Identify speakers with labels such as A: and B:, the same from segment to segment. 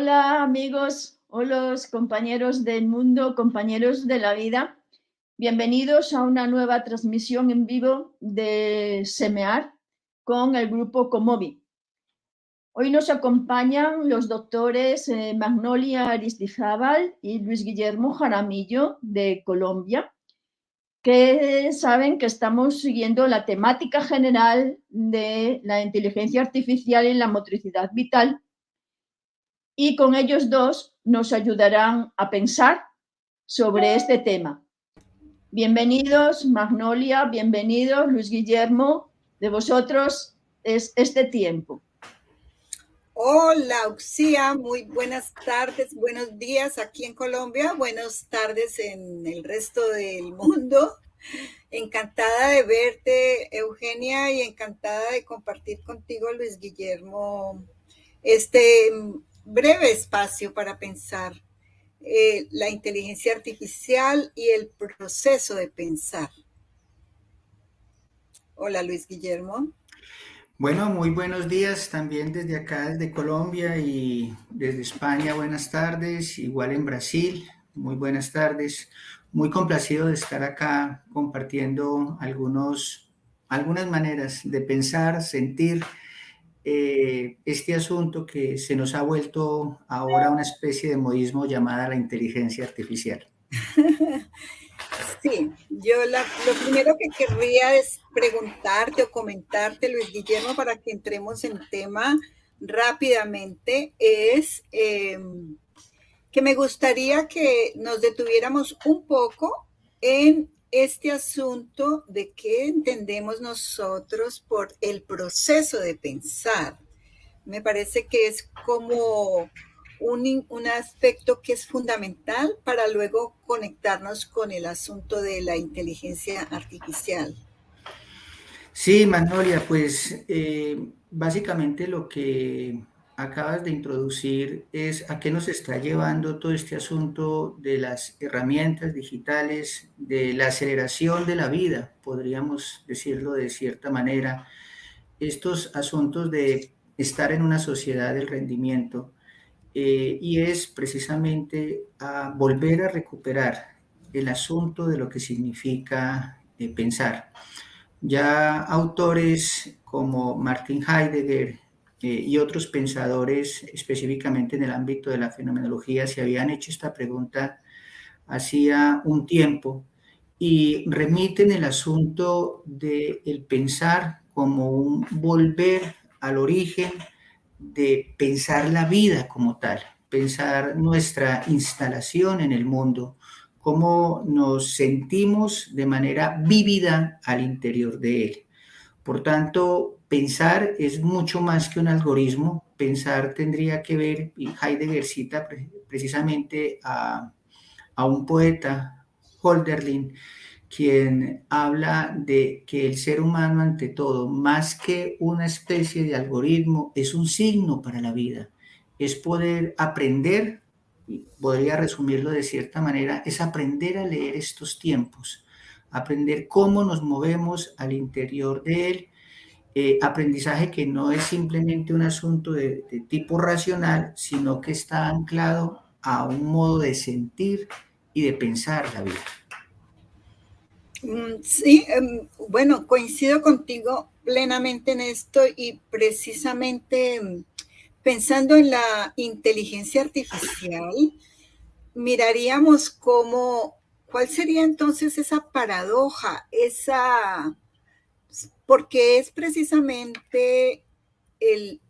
A: Hola amigos, hola compañeros del mundo, compañeros de la vida. Bienvenidos a una nueva transmisión en vivo de SEMEAR con el grupo Comovi. Hoy nos acompañan los doctores Magnolia Aristizábal y Luis Guillermo Jaramillo de Colombia, que saben que estamos siguiendo la temática general de la inteligencia artificial y la motricidad vital, y con ellos dos nos ayudarán a pensar sobre este tema. Bienvenidos, Magnolia, bienvenidos, Luis Guillermo, de vosotros es este tiempo.
B: Hola, Uxía, muy buenas tardes, buenos días aquí en Colombia, buenas tardes en el resto del mundo. Encantada de verte, Eugenia, y encantada de compartir contigo, Luis Guillermo, este breve espacio para pensar la inteligencia artificial y el proceso de pensar. Hola, Luis Guillermo.
C: Bueno, muy buenos días también desde acá, desde Colombia y desde España. Buenas tardes, igual en Brasil. Muy buenas tardes. Muy complacido de estar acá compartiendo algunas maneras de pensar, sentir este asunto que se nos ha vuelto ahora una especie de modismo llamada la inteligencia artificial.
B: Sí, yo lo primero que querría es preguntarte o comentarte, Luis Guillermo, para que entremos en tema rápidamente, es que me gustaría que nos detuviéramos un poco en este asunto de qué entendemos nosotros por el proceso de pensar. Me parece que es como un aspecto que es fundamental para luego conectarnos con el asunto de la inteligencia artificial.
C: Sí, Magnolia, pues básicamente lo que acabas de introducir es a qué nos está llevando todo este asunto de las herramientas digitales, de la aceleración de la vida, podríamos decirlo de cierta manera, estos asuntos de estar en una sociedad del rendimiento, y es precisamente a volver a recuperar el asunto de lo que significa pensar. Ya autores como Martin Heidegger y otros pensadores, específicamente en el ámbito de la fenomenología, se habían hecho esta pregunta hacía un tiempo y remiten el asunto del pensar como un volver al origen de pensar la vida como tal, pensar nuestra instalación en el mundo, cómo nos sentimos de manera vívida al interior de él. Por tanto, pensar es mucho más que un algoritmo. Pensar tendría que ver, y Heidegger cita precisamente a un poeta, Hölderlin, quien habla de que el ser humano, ante todo, más que una especie de algoritmo, es un signo para la vida. Es poder aprender, y podría resumirlo de cierta manera, es aprender a leer estos tiempos, aprender cómo nos movemos al interior de él. Aprendizaje que no es simplemente un asunto de tipo racional, sino que está anclado a un modo de sentir y de pensar la vida.
B: Sí, bueno, coincido contigo plenamente en esto y precisamente pensando en la inteligencia artificial, miraríamos cuál sería entonces esa paradoja, porque es precisamente el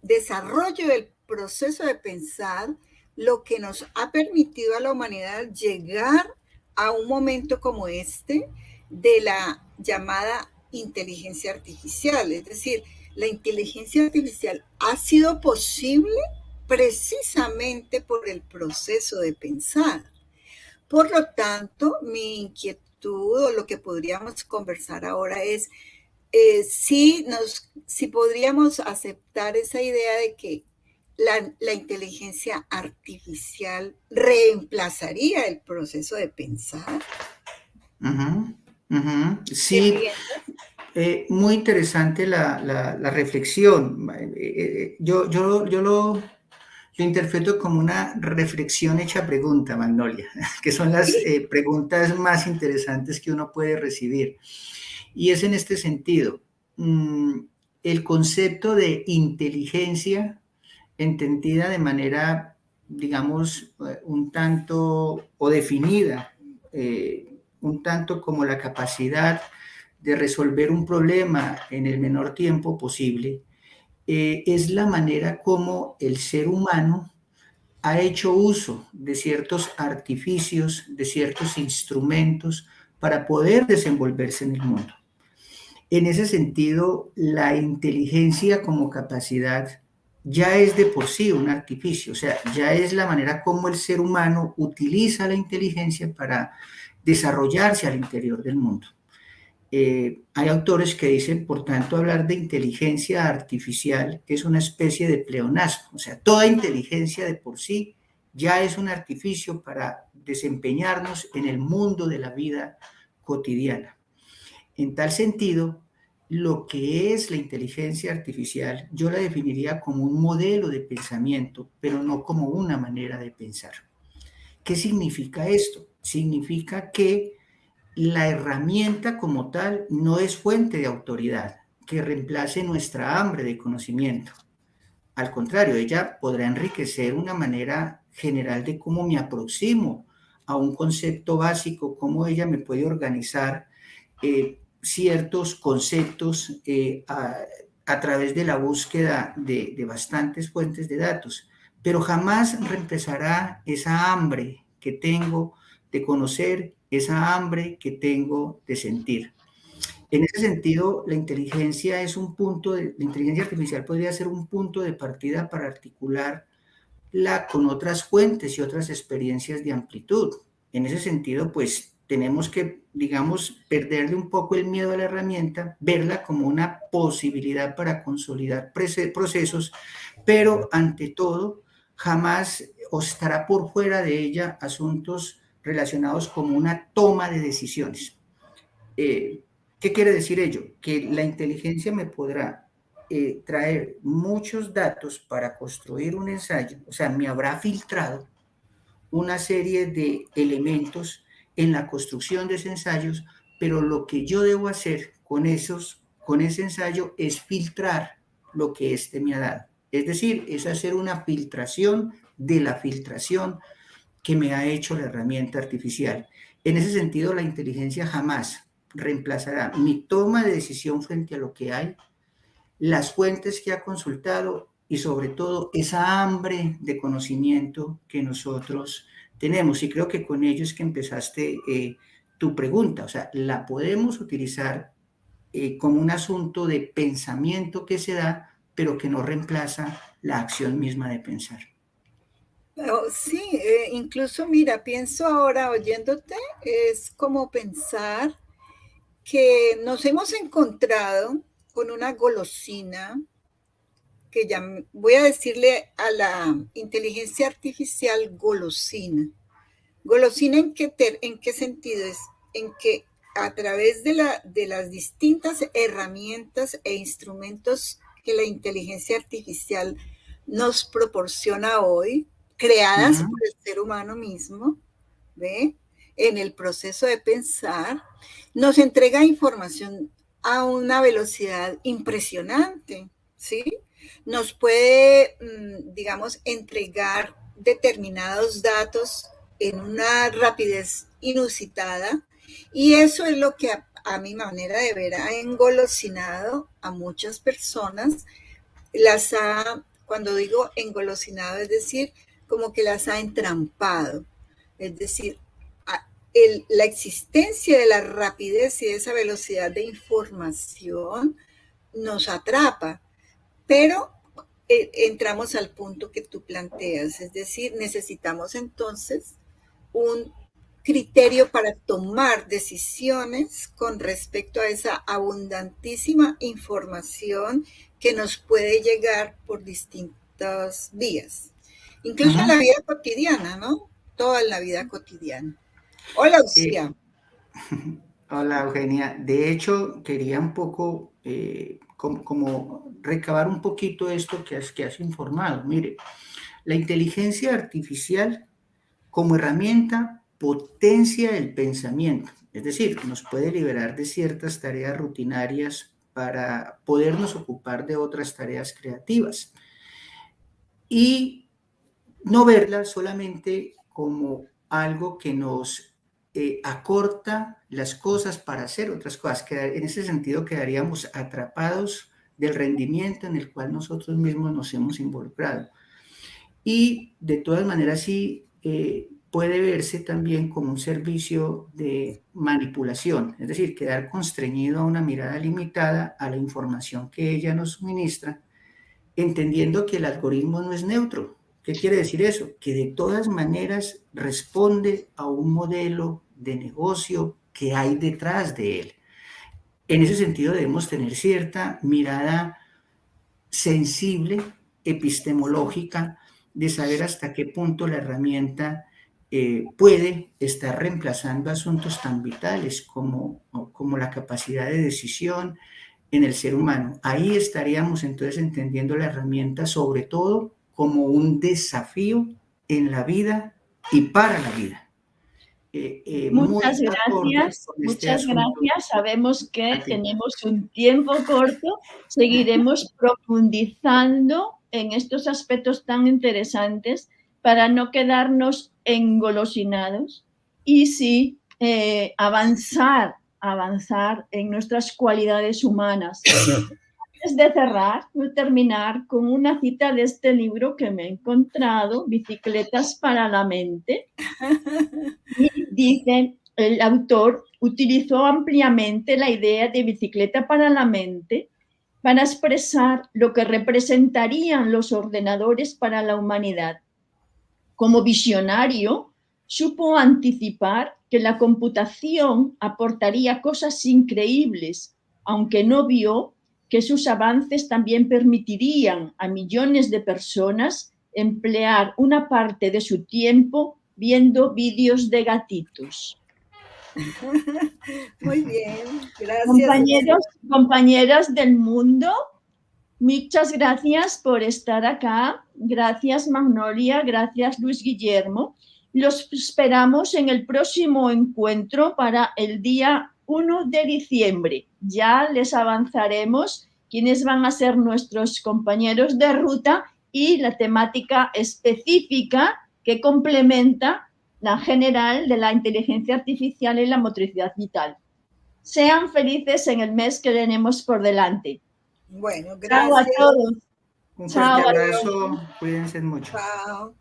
B: desarrollo del proceso de pensar lo que nos ha permitido a la humanidad llegar a un momento como este de la llamada inteligencia artificial. Es decir, la inteligencia artificial ha sido posible precisamente por el proceso de pensar. Por lo tanto, mi inquietud o lo que podríamos conversar ahora es si podríamos aceptar esa idea de que la inteligencia artificial reemplazaría el proceso de pensar. ¿Qué
C: Sí,
B: piensas?
C: muy interesante la reflexión. Yo Lo interpreto como una reflexión hecha pregunta, Magnolia, que son las preguntas más interesantes que uno puede recibir. Y es en este sentido, el concepto de inteligencia entendida de manera, digamos, un tanto o definida, un tanto como la capacidad de resolver un problema en el menor tiempo posible, es la manera como el ser humano ha hecho uso de ciertos artificios, de ciertos instrumentos para poder desenvolverse en el mundo. En ese sentido, la inteligencia como capacidad ya es de por sí un artificio, o sea, ya es la manera como el ser humano utiliza la inteligencia para desarrollarse al interior del mundo. Hay autores que dicen, por tanto, hablar de inteligencia artificial es una especie de pleonasmo, o sea, toda inteligencia de por sí ya es un artificio para desempeñarnos en el mundo de la vida cotidiana. En tal sentido, lo que es la inteligencia artificial, yo la definiría como un modelo de pensamiento, pero no como una manera de pensar. ¿Qué significa esto? Significa que la herramienta como tal no es fuente de autoridad que reemplace nuestra hambre de conocimiento. Al contrario, ella podrá enriquecer una manera general de cómo me aproximo a un concepto básico, cómo ella me puede organizar ciertos conceptos a través de la búsqueda de bastantes fuentes de datos, pero jamás reemplazará esa hambre que tengo de conocer, esa hambre que tengo de sentir. En ese sentido, la inteligencia es un punto la inteligencia artificial podría ser un punto de partida para articularla con otras fuentes y otras experiencias de amplitud. En ese sentido, pues tenemos que, digamos, perderle un poco el miedo a la herramienta, verla como una posibilidad para consolidar procesos, pero ante todo, jamás o estará por fuera de ella asuntos relacionados como una toma de decisiones. ¿Qué quiere decir ello? Que la inteligencia me podrá traer muchos datos para construir un ensayo, o sea, me habrá filtrado una serie de elementos en la construcción de ese ensayo, pero lo que yo debo hacer con ese ensayo es filtrar lo que éste me ha dado. Es decir, es hacer una filtración de la filtración que me ha hecho la herramienta artificial. En ese sentido, la inteligencia jamás reemplazará mi toma de decisión frente a lo que hay, las fuentes que ha consultado y sobre todo esa hambre de conocimiento que nosotros tenemos. Y creo que con ello es que empezaste tu pregunta. O sea, la podemos utilizar como un asunto de pensamiento que se da, pero que no reemplaza la acción misma de pensar.
B: Oh, sí, incluso mira, pienso ahora oyéndote, es como pensar que nos hemos encontrado con una golosina que ya voy a decirle a la inteligencia artificial golosina. ¿Golosina en qué sentido es? En que a través de las distintas herramientas e instrumentos que la inteligencia artificial nos proporciona hoy, creadas por el ser humano mismo, ¿ve? En el proceso de pensar, nos entrega información a una velocidad impresionante, ¿sí? Nos puede, digamos, entregar determinados datos en una rapidez inusitada, y eso es lo que a mi manera de ver ha engolosinado a muchas personas, cuando digo engolosinado, es decir, como que las ha entrampado, es decir, la existencia de la rapidez y de esa velocidad de información nos atrapa, pero entramos al punto que tú planteas, es decir, necesitamos entonces un criterio para tomar decisiones con respecto a esa abundantísima información que nos puede llegar por distintas vías, incluso en la vida cotidiana, ¿no? Toda la vida cotidiana. Hola, Lucía.
C: Hola, Eugenia. De hecho, quería un poco como recabar un poquito esto que has informado. Mire, La inteligencia artificial como herramienta potencia el pensamiento, es decir, nos puede liberar de ciertas tareas rutinarias para podernos ocupar de otras tareas creativas y no verla solamente como algo que nos acorta las cosas para hacer otras cosas. En ese sentido quedaríamos atrapados del rendimiento en el cual nosotros mismos nos hemos involucrado. Y de todas maneras sí puede verse también como un servicio de manipulación, es decir, quedar constreñido a una mirada limitada a la información que ella nos suministra, entendiendo que el algoritmo no es neutro. ¿Qué quiere decir eso? Que de todas maneras responde a un modelo de negocio que hay detrás de él. En ese sentido debemos tener cierta mirada sensible, epistemológica, de saber hasta qué punto la herramienta puede estar reemplazando asuntos tan vitales como la capacidad de decisión en el ser humano. Ahí estaríamos entonces entendiendo la herramienta sobre todo como un desafío en la vida y para la vida.
A: Muchas gracias, muchas gracias. Sabemos que tenemos un tiempo corto. Seguiremos profundizando en estos aspectos tan interesantes para no quedarnos engolosinados y sí avanzar en nuestras cualidades humanas. Antes de cerrar, voy a terminar con una cita de este libro que me he encontrado, Bicicletas para la Mente. Y dice, el autor utilizó ampliamente la idea de bicicleta para la mente para expresar lo que representarían los ordenadores para la humanidad. Como visionario, supo anticipar que la computación aportaría cosas increíbles, aunque no vio que sus avances también permitirían a millones de personas emplear una parte de su tiempo viendo vídeos de gatitos.
B: Muy bien, gracias.
A: Compañeros, compañeras del mundo, muchas gracias por estar acá. Gracias, Magnolia. Gracias, Luis Guillermo. Los esperamos en el próximo encuentro para el día 1 de diciembre. Ya les avanzaremos quiénes van a ser nuestros compañeros de ruta y la temática específica que complementa la general de la inteligencia artificial y la motricidad vital. Sean felices en el mes que tenemos por delante.
B: Bueno,
A: gracias. Chao a todos.
C: Un fuerte abrazo, cuídense mucho.
B: Chao.